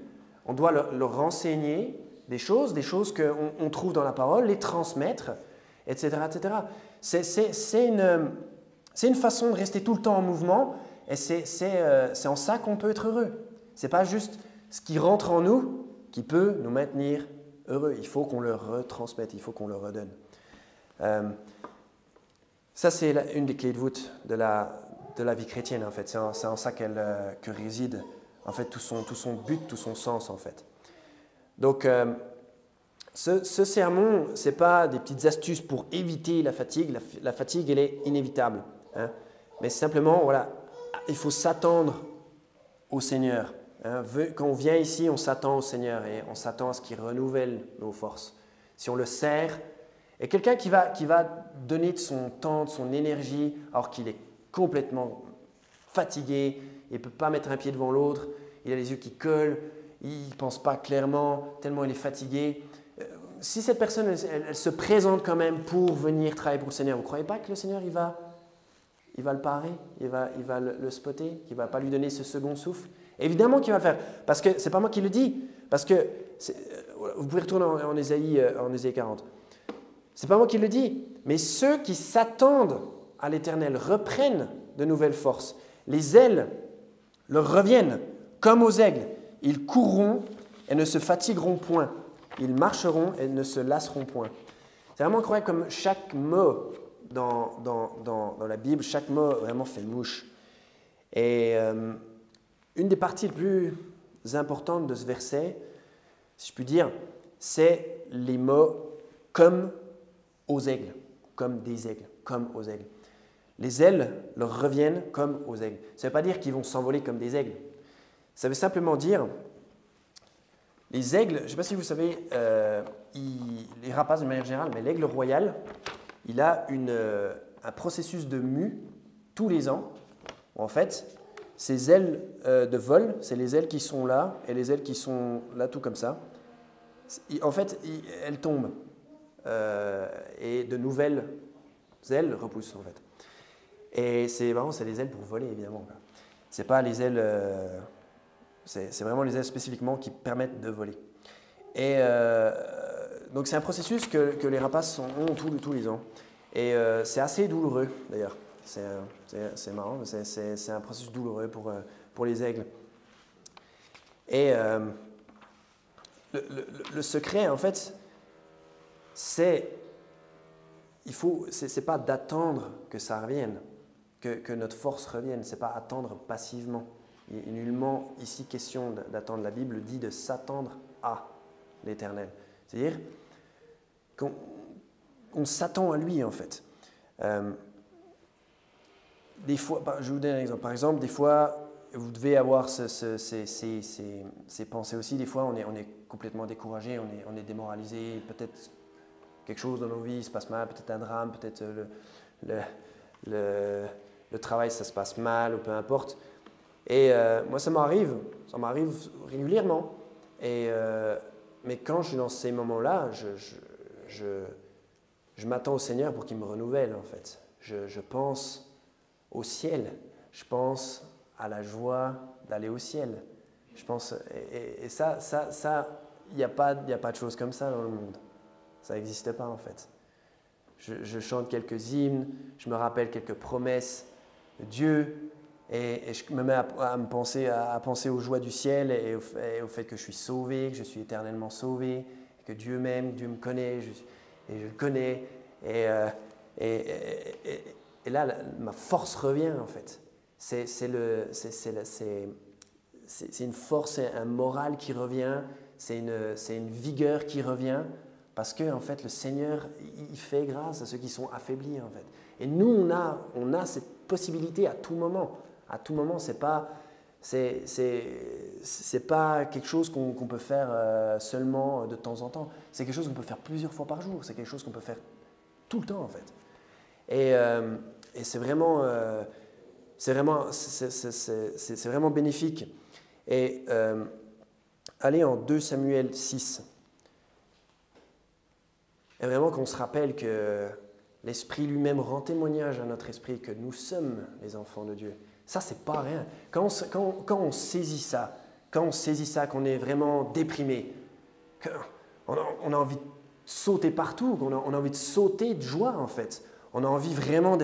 on doit leur renseigner des choses qu'on trouve dans la parole, les transmettre, etc. etc. C'est une façon de rester tout le temps en mouvement et c'est en ça qu'on peut être heureux. Ce n'est pas juste ce qui rentre en nous qui peut nous maintenir heureux. Il faut qu'on le retransmette, il faut qu'on le redonne. Ça, c'est une des clés de voûte de la vie chrétienne, en fait. C'est en ça que réside en fait, tout son but, tout son sens, en fait. Donc, ce sermon, ce n'est pas des petites astuces pour éviter la fatigue. La fatigue, elle est inévitable. Hein. Mais simplement, voilà, il faut s'attendre au Seigneur. Hein. Quand on vient ici, on s'attend au Seigneur et on s'attend à ce qu'il renouvelle nos forces. Si on le sert, et quelqu'un qui va donner de son temps, de son énergie, alors qu'il est complètement fatigué, il ne peut pas mettre un pied devant l'autre, il a les yeux qui collent, il ne pense pas clairement, tellement il est fatigué. Si cette personne, elle se présente quand même pour venir travailler pour le Seigneur, vous ne croyez pas que le Seigneur, il va le parer, il va le spotter, qu'il ne va pas lui donner ce second souffle? Évidemment qu'il va le faire, parce que ce n'est pas moi qui le dis, parce que, vous pouvez retourner en Ésaïe 40. Ce n'est pas moi qui le dis, mais ceux qui s'attendent à l'Éternel reprennent de nouvelles forces. Les ailes leur reviennent comme aux aigles. Ils courront et ne se fatigueront point. Ils marcheront et ne se lasseront point. C'est vraiment incroyable comme chaque mot dans la Bible, chaque mot vraiment fait mouche. Et une des parties les plus importantes de ce verset, si je puis dire, c'est les mots « comme aux aigles », comme des aigles, comme aux aigles. Les ailes leur reviennent comme aux aigles. Ça ne veut pas dire qu'ils vont s'envoler comme des aigles. Ça veut simplement dire, les aigles, je ne sais pas si vous savez, les rapaces de manière générale, mais l'aigle royal, il a un processus de mue tous les ans. En fait, ces ailes de vol, c'est les ailes qui sont là et les ailes qui sont là tout comme ça. En fait, elles tombent et de nouvelles ailes repoussent en fait. Et c'est les ailes pour voler évidemment. C'est pas les ailes, c'est vraiment les ailes spécifiquement qui permettent de voler. Et donc c'est un processus que les rapaces ont tous les ans. Et c'est assez douloureux d'ailleurs. C'est marrant, c'est un processus douloureux pour les aigles. Et le secret, en fait, c'est pas d'attendre que ça revienne, que notre force revienne, c'est pas attendre passivement. Il est nullement ici question d'attendre. La Bible dit de s'attendre à l'Éternel. C'est-à-dire qu'on s'attend à lui, en fait. Des fois, je vous donne un exemple. Par exemple, des fois, vous devez avoir ces pensées aussi. Des fois, on est complètement découragé, on est démoralisé. Peut-être quelque chose dans nos vies se passe mal, peut-être un drame, peut-être le travail, ça se passe mal, ou peu importe. Et moi, ça m'arrive régulièrement. Mais quand je suis dans ces moments-là, je m'attends au Seigneur pour qu'il me renouvelle, en fait. Je pense au ciel. Je pense à la joie d'aller au ciel. Je pense, et ça, il n'y a pas de choses comme ça dans le monde. Ça n'existe pas, en fait. Je chante quelques hymnes, je me rappelle quelques promesses de Dieu, et je me mets à penser aux joies du ciel et au fait que je suis sauvé, que je suis éternellement sauvé, que Dieu m'aime, Dieu me connaît, et je le connais. Et là, ma force revient, en fait. C'est une force, un moral qui revient, c'est une vigueur qui revient, parce que, en fait, le Seigneur, il fait grâce à ceux qui sont affaiblis, en fait. Et nous, on a cette possibilité à tout moment. À tout moment, c'est pas quelque chose qu'on peut faire seulement de temps en temps. C'est quelque chose qu'on peut faire plusieurs fois par jour. C'est quelque chose qu'on peut faire tout le temps, en fait. Et c'est vraiment bénéfique. Et allez en 2 Samuel 6. Et vraiment qu'on se rappelle que l'Esprit lui-même rend témoignage à notre esprit que nous sommes les enfants de Dieu. Ça, c'est pas rien. Quand on saisit ça, qu'on est vraiment déprimé, qu'on a envie de sauter partout, qu'on a envie de sauter de joie, en fait. On a envie vraiment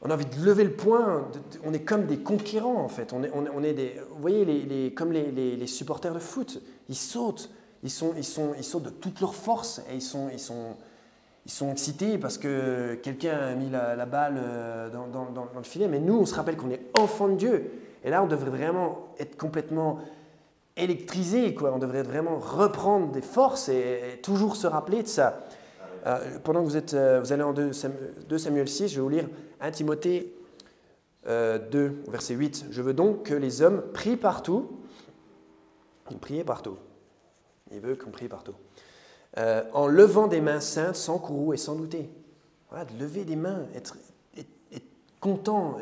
on a envie de lever le poing. On est comme des conquérants, en fait. On est vous voyez, comme les supporters de foot. Ils sautent. Ils sautent de toute leur force et ils sont excités parce que quelqu'un a mis la balle dans le filet. Mais nous, on se rappelle qu'on est enfants de Dieu. Et là, on devrait vraiment être complètement électrisé, quoi. On devrait vraiment reprendre des forces et toujours se rappeler de ça. Pendant que vous allez en 2 Samuel 6, je vais vous lire 1 Timothée 2, verset 8. « Je veux donc que les hommes prient partout. » Priez partout. Il veut qu'on prie partout. En levant des mains saintes, sans courroux et sans douter. Voilà, de lever des mains, être content.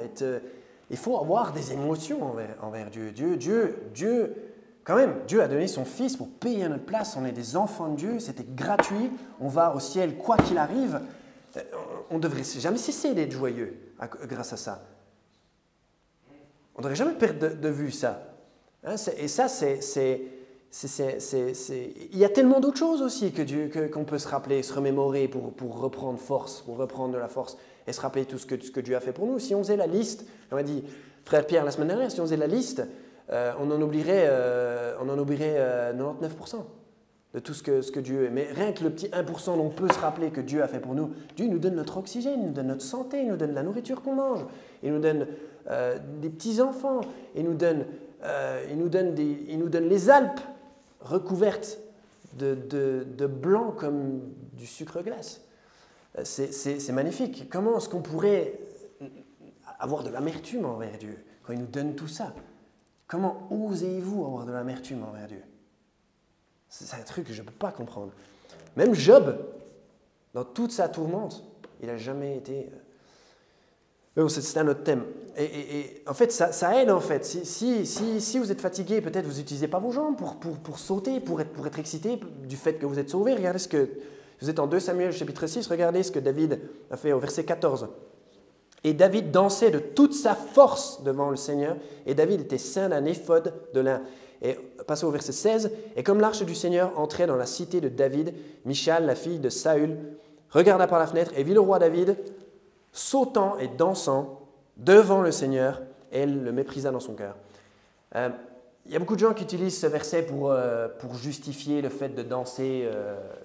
Il faut avoir des émotions envers Dieu. Dieu, quand même, Dieu a donné son Fils pour payer à notre place. On est des enfants de Dieu, c'était gratuit. On va au ciel quoi qu'il arrive. On ne devrait jamais cesser d'être joyeux grâce à ça. On ne devrait jamais perdre de vue ça. Et ça, il y a tellement d'autres choses aussi qu'on peut se rappeler, se remémorer pour reprendre force, pour reprendre de la force et se rappeler tout ce que Dieu a fait pour nous. Si on faisait la liste, on m'a dit, frère Pierre la semaine dernière, si on faisait la liste, on en oublierait 99% de tout ce que Dieu est. Mais rien que le petit 1% dont on peut se rappeler que Dieu a fait pour nous, Dieu nous donne notre oxygène, il nous donne notre santé, il nous donne la nourriture qu'on mange, il nous donne des petits-enfants, il nous donne les Alpes recouvertes de blanc comme du sucre glace. C'est magnifique. Comment est-ce qu'on pourrait avoir de l'amertume envers Dieu quand il nous donne tout ça? Comment osez-vous avoir de l'amertume envers Dieu? C'est un truc que je ne peux pas comprendre. Même Job, dans toute sa tourmente, il n'a jamais été... C'est un autre thème. Et en fait, ça aide en fait. Si vous êtes fatigué, peut-être vous n'utilisez pas vos jambes pour sauter, pour être excité du fait que vous êtes sauvé. Regardez vous êtes en 2 Samuel chapitre 6, regardez ce que David a fait au verset 14. Et David dansait de toute sa force devant le Seigneur, et David était ceint d'un éphod de lin. Et passons au verset 16. Et comme l'arche du Seigneur entrait dans la cité de David, Michal, la fille de Saül, regarda par la fenêtre et vit le roi David sautant et dansant devant le Seigneur, et elle le méprisa dans son cœur. Il y a beaucoup de gens qui utilisent ce verset pour justifier le fait de danser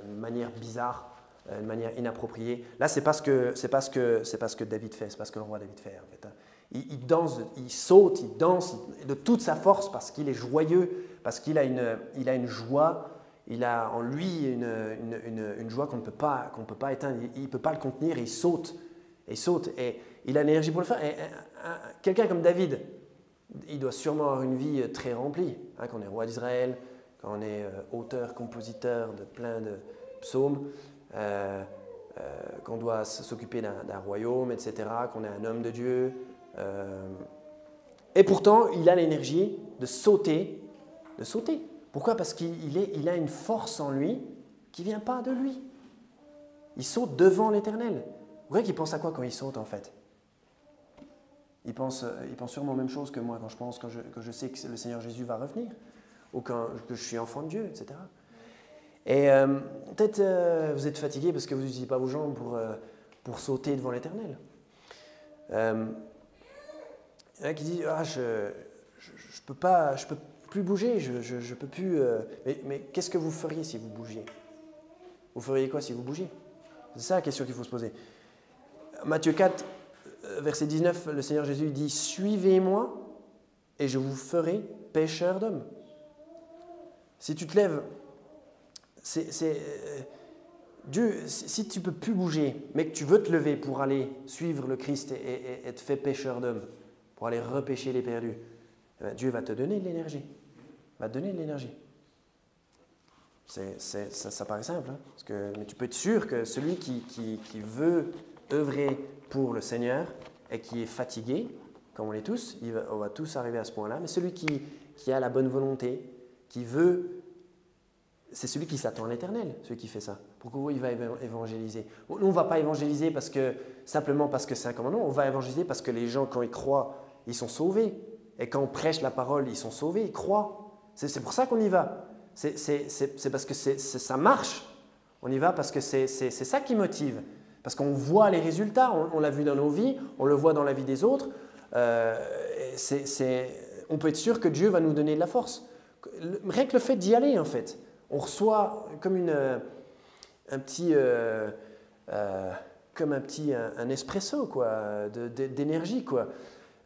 de manière bizarre, de manière inappropriée. Là, c'est pas ce que David fait, c'est pas ce que le roi David fait. En fait. il danse, il saute, il danse de toute sa force parce qu'il est joyeux, parce qu'il a une joie, il a en lui une joie qu'on ne peut pas éteindre. Il ne peut pas le contenir, il saute, et il a l'énergie pour le faire. Quelqu'un comme David, il doit sûrement avoir une vie très remplie, hein, quand on est roi d'Israël, quand on est auteur, compositeur de plein de psaumes, qu'on doit s'occuper d'un royaume, etc., qu'on est un homme de Dieu. Et pourtant, il a l'énergie de sauter. Pourquoi? Parce qu'il a une force en lui qui ne vient pas de lui. Il saute devant l'Éternel. Vous voyez qu'il pense à quoi quand il saute, en fait? Il pense sûrement la même chose que moi quand je pense, que je sais que le Seigneur Jésus va revenir, ou que je suis enfant de Dieu, etc. Et peut-être vous êtes fatigué parce que vous n'utilisez pas vos jambes pour sauter devant l'Éternel. Il y en a qui disent je peux plus bouger, je peux plus. Mais qu'est-ce que vous feriez si vous bougiez? Vous feriez quoi si vous bougiez? C'est ça la question qu'il faut se poser. Matthieu 4, verset 19, le Seigneur Jésus dit « Suivez-moi et je vous ferai pécheurs d'hommes. » Si tu te lèves, Dieu, si tu ne peux plus bouger, mais que tu veux te lever pour aller suivre le Christ et te faire pécheur d'hommes, pour aller repêcher les perdus, Dieu va te donner de l'énergie. Va te donner de l'énergie. Ça paraît simple, hein, mais tu peux être sûr que celui qui veut œuvrer pour le Seigneur et qui est fatigué, comme on l'est tous, on va tous arriver à ce point-là, mais celui qui a la bonne volonté, qui veut, c'est celui qui s'attend à l'Éternel, celui qui fait ça. Pourquoi il va évangéliser? Nous, on ne va pas évangéliser simplement parce que c'est un commandement, on va évangéliser parce que les gens, quand ils croient, ils sont sauvés. Et quand on prêche la parole, ils sont sauvés, ils croient. C'est pour ça qu'on y va. C'est parce que ça marche. On y va parce que c'est ça qui motive. Parce qu'on voit les résultats, on l'a vu dans nos vies, on le voit dans la vie des autres. On peut être sûr que Dieu va nous donner de la force. Rien que le fait d'y aller, en fait. On reçoit comme un espresso quoi, d'énergie, quoi.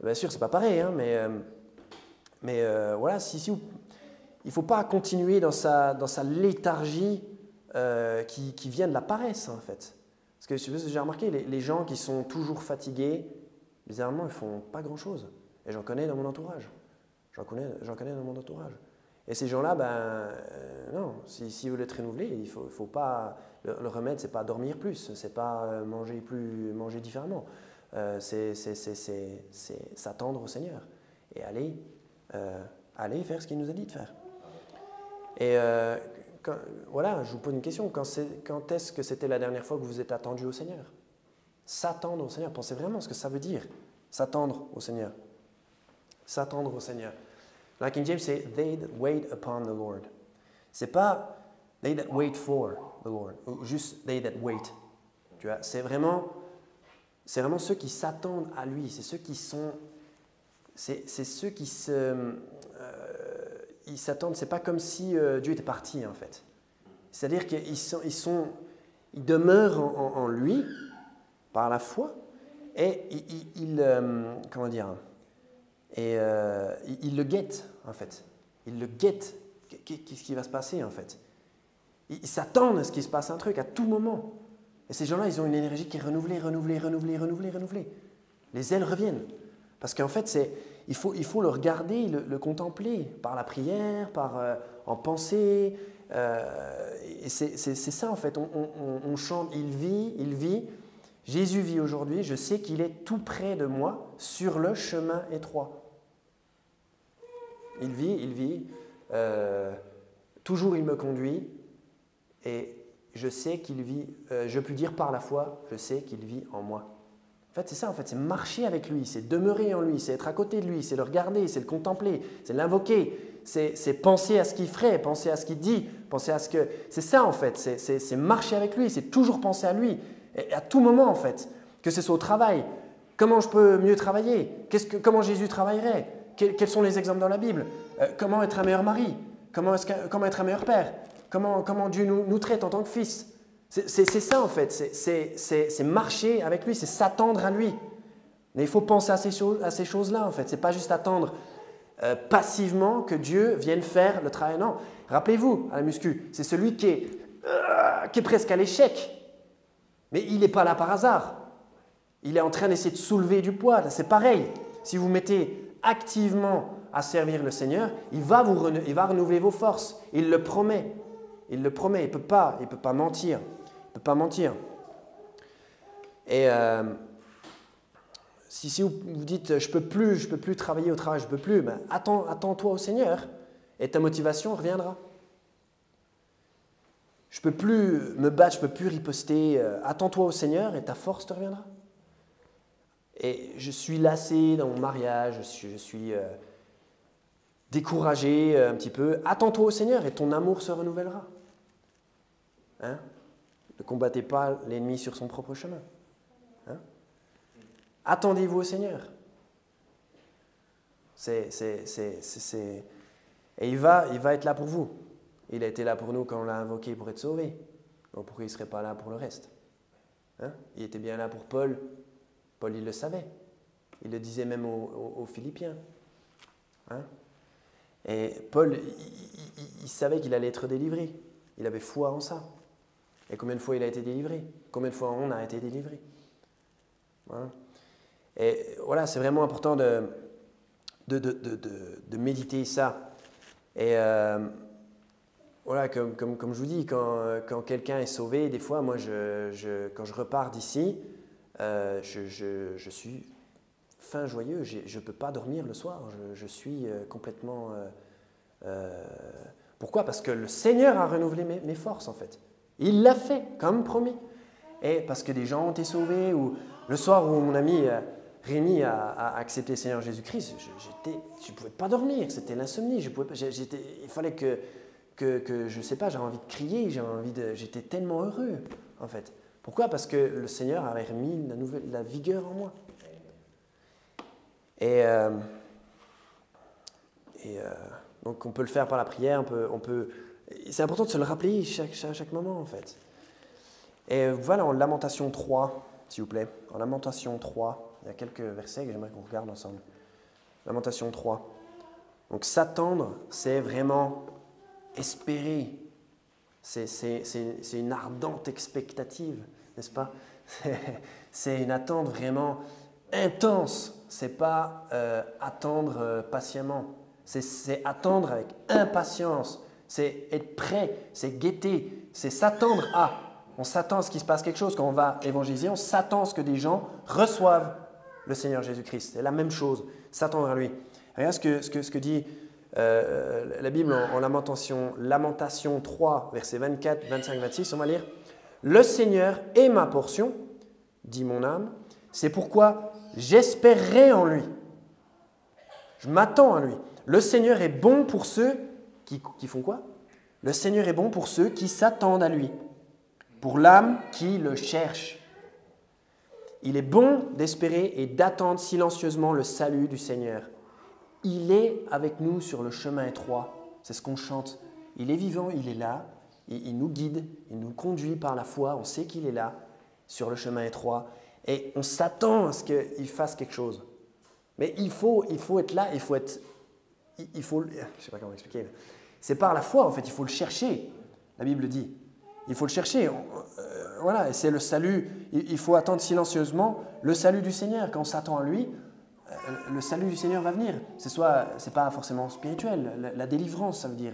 Bien sûr, c'est pas pareil, hein, mais voilà, il ne faut pas continuer dans sa léthargie qui vient de la paresse, en fait. Parce que j'ai remarqué, les gens qui sont toujours fatigués, bizarrement, ils ne font pas grand-chose. Et j'en connais dans mon entourage. Et ces gens-là, non, s'ils veulent être renouvelés, il faut pas. Le remède, c'est pas dormir plus, c'est pas manger différemment. C'est s'attendre au Seigneur et aller faire ce qu'il nous a dit de faire. Et voilà, je vous pose une question. Quand est-ce que c'était la dernière fois que vous vous êtes attendu au Seigneur? S'attendre au Seigneur, pensez vraiment ce que ça veut dire. S'attendre au Seigneur. S'attendre au Seigneur. La King James, c'est « they that wait upon the Lord ». C'est pas « they that wait for the Lord » ou juste « they that wait ». Tu vois, c'est vraiment ceux qui s'attendent à lui. C'est ceux qui sont... C'est ceux qui ils s'attendent. C'est pas comme si Dieu était parti, en fait. C'est-à-dire ils demeurent en lui par la foi et comment dire, et ils le guettent, en fait. Ils le guettent. Qu'est-ce qui va se passer, en fait? Ils s'attendent à ce qu'il se passe un truc à tout moment. Et ces gens-là, ils ont une énergie qui est renouvelée. Les ailes reviennent. Parce qu'en fait, il faut le regarder, le contempler par la prière, en pensée. Et c'est ça, en fait. On chante, il vit. Jésus vit aujourd'hui. Je sais qu'il est tout près de moi, sur le chemin étroit. Il vit. Toujours, il me conduit. Et je sais qu'il vit. Je puis dire par la foi, je sais qu'il vit en moi. En fait, c'est ça, c'est marcher avec lui, c'est demeurer en lui, c'est être à côté de lui, c'est le regarder, c'est le contempler, c'est l'invoquer, c'est penser à ce qu'il ferait, penser à ce qu'il dit, penser à ce que... C'est ça, en fait, c'est marcher avec lui, c'est toujours penser à lui, et à tout moment, en fait, que ce soit au travail. Comment je peux mieux travailler? Comment Jésus travaillerait? Quels sont les exemples dans la Bible? Comment être un meilleur mari? Comment être un meilleur père? Comment Dieu nous traite en tant que fils? C'est ça, en fait, c'est marcher avec lui, c'est s'attendre à lui. Mais il faut penser à ces choses-là, en fait. Ce n'est pas juste attendre passivement que Dieu vienne faire le travail. Non, rappelez-vous, à la muscu, c'est celui qui est presque à l'échec. Mais il n'est pas là par hasard. Il est en train d'essayer de soulever du poids. C'est pareil. Si vous mettez activement à servir le Seigneur, il va renouveler vos forces. Il le promet. Il le promet. Il ne peut pas mentir. Il peut pas mentir. Et si vous dites je peux plus travailler au travail, je peux plus, ben, attends-toi au Seigneur et ta motivation reviendra. Je peux plus me battre, je peux plus riposter. Attends-toi au Seigneur et ta force te reviendra. Et je suis lassé dans mon mariage, je suis découragé un petit peu. Attends-toi au Seigneur et ton amour se renouvellera. Hein? Ne combattez pas l'ennemi sur son propre chemin. Hein? Attendez-vous au Seigneur. Et il va être là pour vous. Il a été là pour nous quand on l'a invoqué pour être sauvé. Donc pourquoi il ne serait pas là pour le reste? Hein? Il était bien là pour Paul. Paul, il le savait. Il le disait même aux Philippiens. Hein? Et Paul, il savait qu'il allait être délivré. Il avait foi en ça. Et combien de fois il a été délivré? Combien de fois on a été délivré? Voilà. Et voilà, c'est vraiment important de méditer ça. Et voilà, comme je vous dis, quand quelqu'un est sauvé, des fois, moi, quand je repars d'ici, je suis fin joyeux. Je ne peux pas dormir le soir. Je suis complètement... Pourquoi? Parce que le Seigneur a renouvelé mes forces, en fait. Il l'a fait, comme promis. Et parce que des gens ont été sauvés, ou le soir où mon ami Rémi a accepté le Seigneur Jésus-Christ, je ne pouvais pas dormir, c'était l'insomnie. Il fallait que je ne sais pas, j'avais envie de crier, j'étais tellement heureux, en fait. Pourquoi? Parce que le Seigneur avait remis la vigueur en moi. Donc on peut le faire par la prière, c'est important de se le rappeler chaque moment, en fait. Et voilà, en Lamentation 3, s'il vous plaît. En Lamentation 3, il y a quelques versets que j'aimerais qu'on regarde ensemble. Lamentation 3. Donc s'attendre, c'est vraiment espérer. C'est une ardente expectative, n'est-ce pas? C'est une attente vraiment intense. C'est pas attendre patiemment. C'est attendre avec impatience. C'est être prêt, c'est guetter, c'est s'attendre à. On s'attend à ce qu'il se passe quelque chose quand on va évangéliser. On s'attend à ce que des gens reçoivent le Seigneur Jésus-Christ. C'est la même chose, s'attendre à lui. Regarde ce que dit la Bible en Lamentation 3, versets 24, 25, 26. On va lire. « Le Seigneur est ma portion, dit mon âme. C'est pourquoi j'espérerai en lui. Je m'attends à lui. Le Seigneur est bon pour ceux qui font quoi? Le Seigneur est bon pour ceux qui s'attendent à lui, pour l'âme qui le cherche. Il est bon d'espérer et d'attendre silencieusement le salut du Seigneur. Il est avec nous sur le chemin étroit. C'est ce qu'on chante. Il est vivant, il est là. Il nous guide, il nous conduit par la foi. On sait qu'il est là, sur le chemin étroit. Et on s'attend à ce qu'il fasse quelque chose. Mais il faut être là, je ne sais pas comment expliquer. C'est par la foi, en fait, il faut le chercher. La Bible dit. Il faut le chercher. Voilà, c'est le salut. Il faut attendre silencieusement le salut du Seigneur. Quand on s'attend à lui, le salut du Seigneur va venir. C'est pas forcément spirituel. La délivrance, ça veut dire,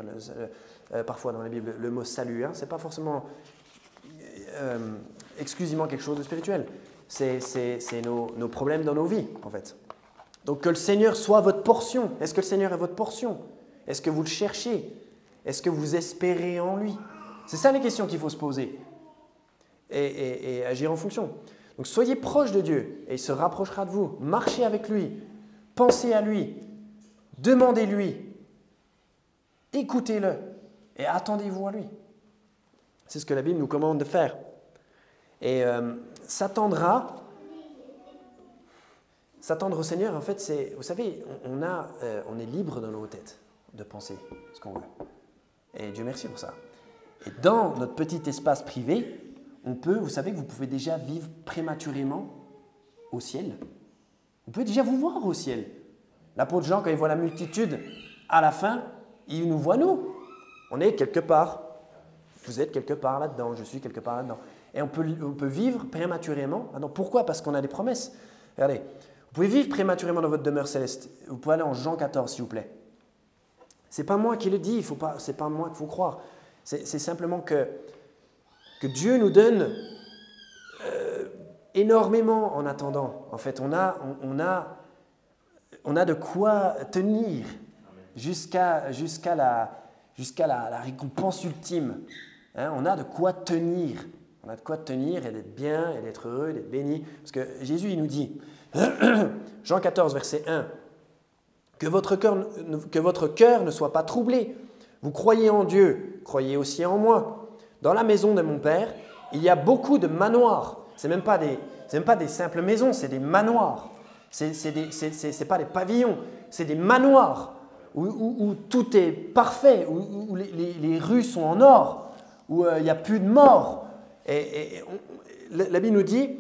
parfois dans la Bible, le mot salut, hein, c'est pas forcément exclusivement quelque chose de spirituel. C'est nos problèmes dans nos vies, en fait. Donc que le Seigneur soit votre portion. Est-ce que le Seigneur est votre portion? Est-ce que vous le cherchez? Est-ce que vous espérez en lui? C'est ça les questions qu'il faut se poser et agir en fonction. Donc soyez proche de Dieu et il se rapprochera de vous. Marchez avec lui, pensez à lui, demandez-lui, écoutez-le et attendez-vous à lui. C'est ce que la Bible nous commande de faire. Et s'attendre au Seigneur, en fait, c'est, vous savez, on est libre dans nos têtes de penser ce qu'on veut. Et Dieu merci pour ça. Et dans notre petit espace privé, vous savez que vous pouvez déjà vivre prématurément au ciel. Vous pouvez déjà vous voir au ciel. L'apôtre Jean, quand il voit la multitude, à la fin, il nous voit nous. On est quelque part. Vous êtes quelque part là-dedans, je suis quelque part là-dedans. Et on peut vivre prématurément. Ah non, pourquoi? Parce qu'on a des promesses. Regardez, vous pouvez vivre prématurément dans votre demeure céleste. Vous pouvez aller en Jean 14, s'il vous plaît. Ce n'est pas moi qui le dis, ce n'est pas moi qu'il faut croire. C'est simplement que Dieu nous donne énormément en attendant. En fait, on a de quoi tenir jusqu'à la récompense ultime. Hein, on a de quoi tenir. On a de quoi tenir et d'être bien, et d'être heureux, et d'être béni. Parce que Jésus, il nous dit, Jean 14, verset 1, que votre cœur ne soit pas troublé. Vous croyez en Dieu, croyez aussi en moi. Dans la maison de mon Père, il y a beaucoup de manoirs. Ce n'est même pas des simples maisons, c'est des manoirs. Ce n'est pas des pavillons, c'est des manoirs où tout est parfait, où les rues sont en or, où il n'y a plus de mort. La Bible nous dit,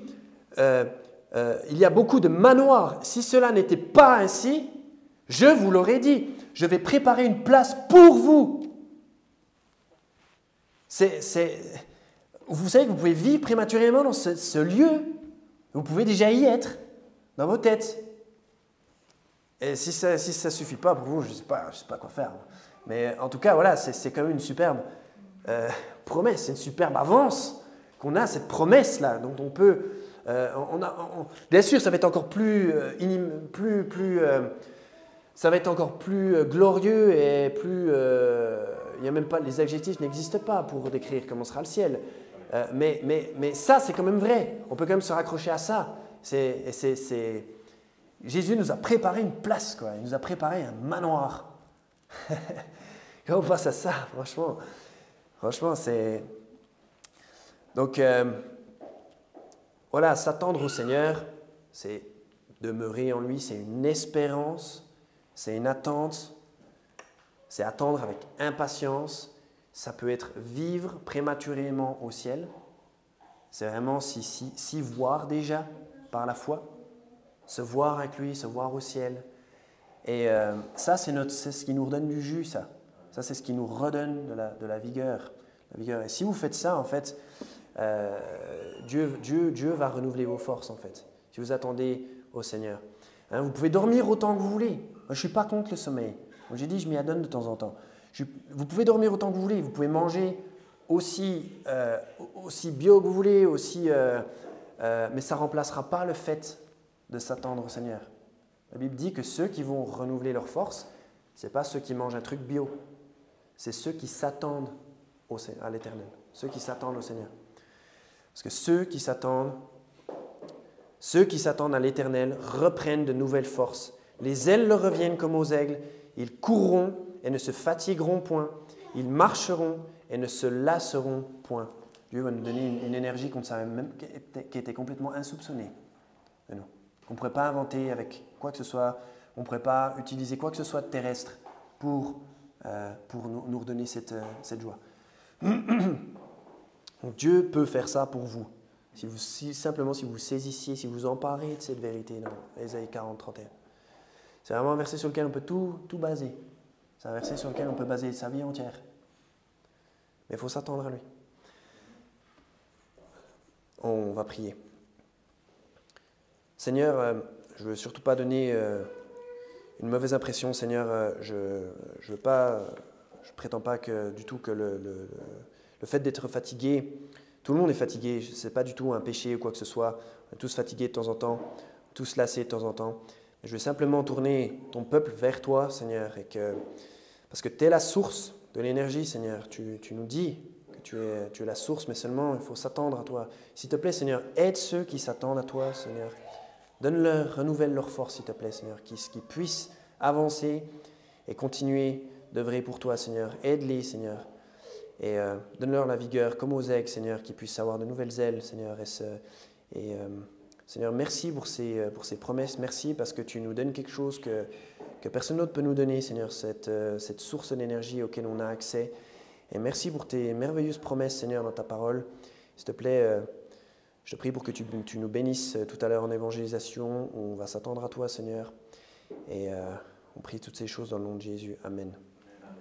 il y a beaucoup de manoirs. Si cela n'était pas ainsi, je vous l'aurais dit, je vais préparer une place pour vous. Vous savez que vous pouvez vivre prématurément dans ce lieu. Vous pouvez déjà y être, dans vos têtes. Et si ça ne suffit pas pour vous, je ne sais pas quoi faire. Mais en tout cas, voilà, c'est quand même une superbe promesse, c'est une superbe avance qu'on a, cette promesse-là, dont on peut... bien sûr, ça va être encore ça va être encore plus glorieux et plus... il y a même pas, les adjectifs n'existent pas pour décrire comment sera le ciel. Mais ça, c'est quand même vrai. On peut quand même se raccrocher à ça. Jésus nous a préparé une place, quoi. Il nous a préparé un manoir. Quand on pense à ça, franchement, c'est... Donc, voilà, s'attendre au Seigneur, c'est demeurer en lui, c'est une espérance, c'est une attente, c'est attendre avec impatience. Ça peut être vivre prématurément au ciel. C'est vraiment s'y voir déjà par la foi. Se voir avec lui, se voir au ciel. Et ça, c'est ce qui nous redonne du jus, ça. Ça, c'est ce qui nous redonne de la vigueur. Et si vous faites ça, en fait, Dieu va renouveler vos forces, en fait. Si vous attendez au Seigneur. Hein, vous pouvez dormir autant que vous voulez. Moi, je ne suis pas contre le sommeil. Comme j'ai dit, je m'y adonne de temps en temps. Vous pouvez dormir autant que vous voulez. Vous pouvez manger aussi bio que vous voulez, mais ça ne remplacera pas le fait de s'attendre au Seigneur. La Bible dit que ceux qui vont renouveler leurs forces, ce n'est pas ceux qui mangent un truc bio. C'est ceux qui s'attendent à l'Éternel. Ceux qui s'attendent au Seigneur. Parce que ceux qui s'attendent à l'Éternel reprennent de nouvelles forces. Les ailes leur reviennent comme aux aigles. Ils courront et ne se fatigueront point. Ils marcheront et ne se lasseront point. Dieu va nous donner une énergie qu'on ne savait même, qui était complètement insoupçonnée de nous. Qu'on ne pourrait pas inventer avec quoi que ce soit. On ne pourrait pas utiliser quoi que ce soit de terrestre pour nous redonner cette joie. Donc Dieu peut faire ça pour vous. Simplement si vous saisissiez, si vous emparez de cette vérité dans Ésaïe 40, 31. C'est vraiment un verset sur lequel on peut tout baser. C'est un verset sur lequel on peut baser sa vie entière. Mais il faut s'attendre à lui. On va prier. Seigneur, je ne veux surtout pas donner une mauvaise impression. Seigneur, je prétends pas du tout que le fait d'être fatigué, tout le monde est fatigué, ce n'est pas du tout un péché ou quoi que ce soit. On est tous fatigués de temps en temps, tous lassés de temps en temps. Je veux simplement tourner ton peuple vers toi, Seigneur, parce que tu es la source de l'énergie, Seigneur. Tu nous dis que tu es la source, mais seulement il faut s'attendre à toi. S'il te plaît, Seigneur, aide ceux qui s'attendent à toi, Seigneur. Donne-leur, renouvelle leur force, s'il te plaît, Seigneur, qu'ils puissent avancer et continuer d'œuvrer pour toi, Seigneur. Aide-les, Seigneur. Et donne-leur la vigueur, comme aux aigles, Seigneur, qu'ils puissent avoir de nouvelles ailes, Seigneur. Seigneur, merci pour ces promesses. Merci parce que tu nous donnes quelque chose que personne d'autre peut nous donner, Seigneur, cette source d'énergie auquel on a accès. Et merci pour tes merveilleuses promesses, Seigneur, dans ta parole. S'il te plaît, Je te prie pour que tu nous bénisses tout à l'heure en évangélisation. On va s'attendre à toi, Seigneur. Et on prie toutes ces choses dans le nom de Jésus. Amen.